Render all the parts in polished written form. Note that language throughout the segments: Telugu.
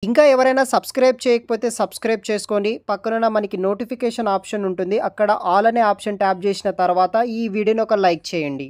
ఇంకా ఎవరైనా సబ్స్క్రైబ్ చేయకపోతే సబ్స్క్రైబ్ చేసుకోండి. పక్కనున్న మనకి నోటిఫికేషన్ ఆప్షన్ ఉంటుంది. అక్కడ ఆల్ అనే ఆప్షన్ ట్యాప్ చేసిన తర్వాత ఈ వీడియోని ఒక లైక్ చేయండి.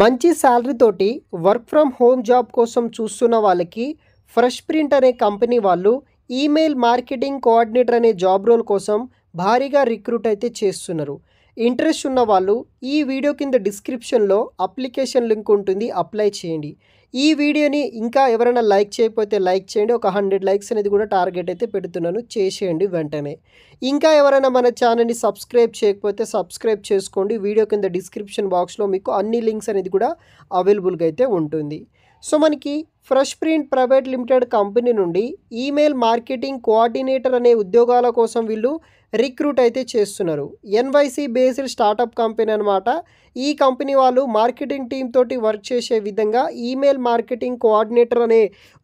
మంచి శాలరీ తోటి వర్క్ ఫ్రమ్ హోమ్ జాబ్ కోసం చూస్తున్న వాళ్ళకి ఫ్రెష్ ప్రింట్ అనే కంపెనీ వాళ్ళు ఈమెయిల్ మార్కెటింగ్ కోఆర్డినేటర్ అనే జాబ్ రోల్ కోసం భారీగా రిక్రూట్ అయితే చేస్తున్నారు. ఇంట్రెస్ట్ ఉన్న వాళ్ళు ఈ వీడియో కింద డిస్క్రిప్షన్లో అప్లికేషన్ లింక్ ఉంటుంది, అప్లై చేయండి. ఈ వీడియోని ఇంకా ఎవరైనా లైక్ చేయకపోతే లైక్ చేయండి. ఒక 100 లైక్స్ అనేది కూడా టార్గెట్ అయితే పెడుతున్నాను, చేసేయండి వెంటనే. ఇంకా ఎవరైనా మన ఛానల్ని సబ్స్క్రైబ్ చేయకపోతే సబ్స్క్రైబ్ చేసుకోండి. వీడియో కింద డిస్క్రిప్షన్ బాక్స్లో మీకు అన్ని లింక్స్ అనేది కూడా అవైలబుల్గా అయితే ఉంటుంది. సో మనకి fresh print private limited company నుండి ఈమెయిల్ మార్కెటింగ్ కోఆర్డినేటర్ అనే ఉద్యోగాల కోసం వీళ్ళు రిక్రూట్ అయితే చేస్తున్నారు. ఎన్వైసీ బేస్డ్ స్టార్టప్ కంపెనీ అనమాట. ఈ కంపెనీ వాళ్ళు మార్కెటింగ్ టీమ్ తోటి వర్క్ చేసే విధంగా ఈమెయిల్ మార్కెటింగ్ కోఆర్డినేటర్ అనే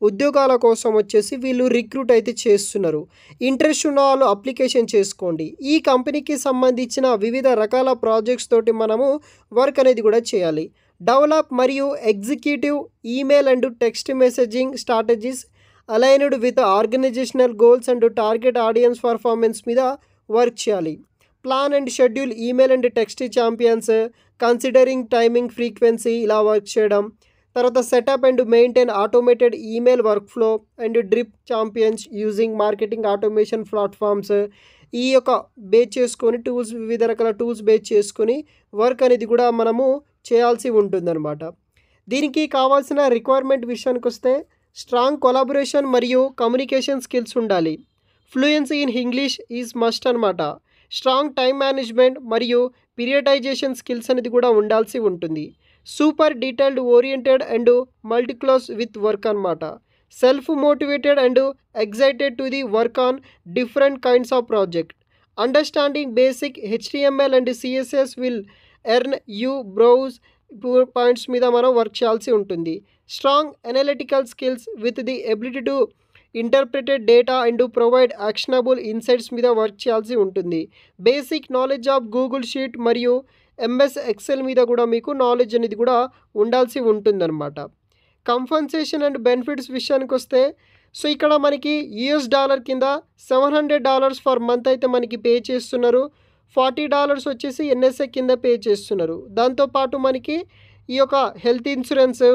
ఉద్యోగాల కోసం వచ్చేసి వీళ్ళు రిక్రూట్ అయితే చేస్తున్నారు. ఇంట్రెస్ట్ ఉన్న వాళ్ళు అప్లికేషన్ చేసుకోండి. ఈ కంపెనీకి సంబంధించిన వివిధ రకాల ప్రాజెక్ట్స్ తోటి మనము వర్క్ అనేది కూడా చేయాలి. డెవలప్ మరియు executive email and text messaging strategies aligned with organizational goals and target audience performance మీద వర్క్ చేయాలి. Plan and schedule email and text champions considering timing frequency ఇలా వర్క్ చేయడం. తర్వాత setup and maintain automated email workflow and drip champions using marketing automation platforms. ఈ యొక్క బేస్ చేసుకొని టూల్స్, వివిధ రకాల టూల్స్ బేస్ చేసుకొని వర్క్ అనేది కూడా మనము చేయాల్సి ఉంటుందన్నమాట. దీనికి కావాల్సిన రిక్వైర్మెంట్ విషయానికి వస్తే స్ట్రాంగ్ కొలాబరేషన్ మరియు కమ్యూనికేషన్ స్కిల్స్ ఉండాలి. Fluency in English is must అనమాట. స్ట్రాంగ్ టైం మేనేజ్మెంట్ మరియు పీరియడైజేషన్ స్కిల్స్ అనేది కూడా ఉండాల్సి ఉంటుంది. Super detailed oriented and multiclass with work అనమాట. Self motivated and excited to the work on different kinds of project. Understanding basic HTML and CSS will earn you browse points మీద మనం వర్క్ చేయాల్సి ఉంటుంది. Strong analytical skills with the ability to interpreted data and provide actionable insights మీద వర్క్ చేయాల్సి ఉంటుంది. Basic knowledge of Google sheet మరియు MS Excel మీద కూడా మీకు నాలెడ్జ్ అనేది కూడా ఉండాల్సి ఉంటుందన్నమాట. కంపన్సేషన్ అండ్ బెనిఫిట్స్ విషయానికి వస్తే సో ఇక్కడ మనకి $US కింద $700 ఫర్ మంత్ అయితే మనకి పే చేస్తున్నారు. $40 వచ్చేసి NSA కింద పే చేస్తున్నారు. దాంతోపాటు మనకి ఈ యొక్క హెల్త్ ఇన్సూరెన్స్,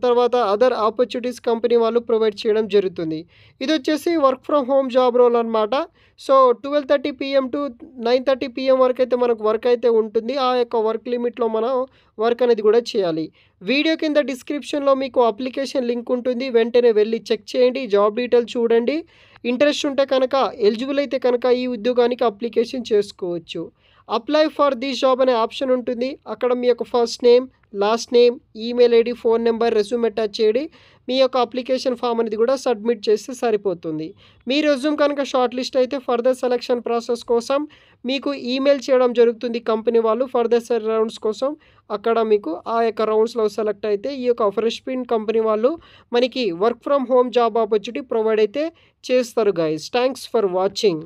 తర్వాత అదర్ ఆపర్చునిటీస్ కంపెనీ వాళ్ళు ప్రొవైడ్ చేయడం జరుగుతుంది. ఇది వచ్చేసి work from home job role అనమాట. సో 12:30 PM టు 9:30 PM వరకు అయితే మనకు వర్క్ అయితే ఉంటుంది. ఆ యొక్క వర్క్ లిమిట్లో మనం వర్క్ అనేది కూడా చేయాలి. వీడియో కింద డిస్క్రిప్షన్లో మీకు అప్లికేషన్ లింక్ ఉంటుంది, వెంటనే వెళ్ళి చెక్ చేయండి, జాబ్ డీటెయిల్స్ చూడండి. ఇంట్రెస్ట్ ఉంటే కనుక, ఎలిజిబుల్ అయితే కనుక ఈ ఉద్యోగానికి అప్లికేషన్ చేసుకోవచ్చు. అప్లై ఫర్ దిస్ జాబ్ అనే ఆప్షన్ ఉంటుంది. అక్కడ మీ యొక్క first name, last name, email ID, phone number, resume attach చేయండి. మీ యొక్క అప్లికేషన్ ఫామ్ అనేది కూడా సబ్మిట్ చేస్తే సరిపోతుంది. మీ రెజ్యూమ్ కనుక షార్ట్ లిస్ట్ అయితే ఫర్దర్ సెలక్షన్ ప్రాసెస్ కోసం మీకు ఈమెయిల్ చేయడం జరుగుతుంది కంపెనీ వాళ్ళు. ఫర్దర్ రౌండ్స్ కోసం అక్కడ మీకు ఆ యొక్క రౌండ్స్లో సెలెక్ట్ అయితే ఈ యొక్క ఫ్రెష్ ప్రింట్ కంపెనీ వాళ్ళు మనకి work from home job opportunity provide అయితే చేస్తారు గైస్. Thanks for watching.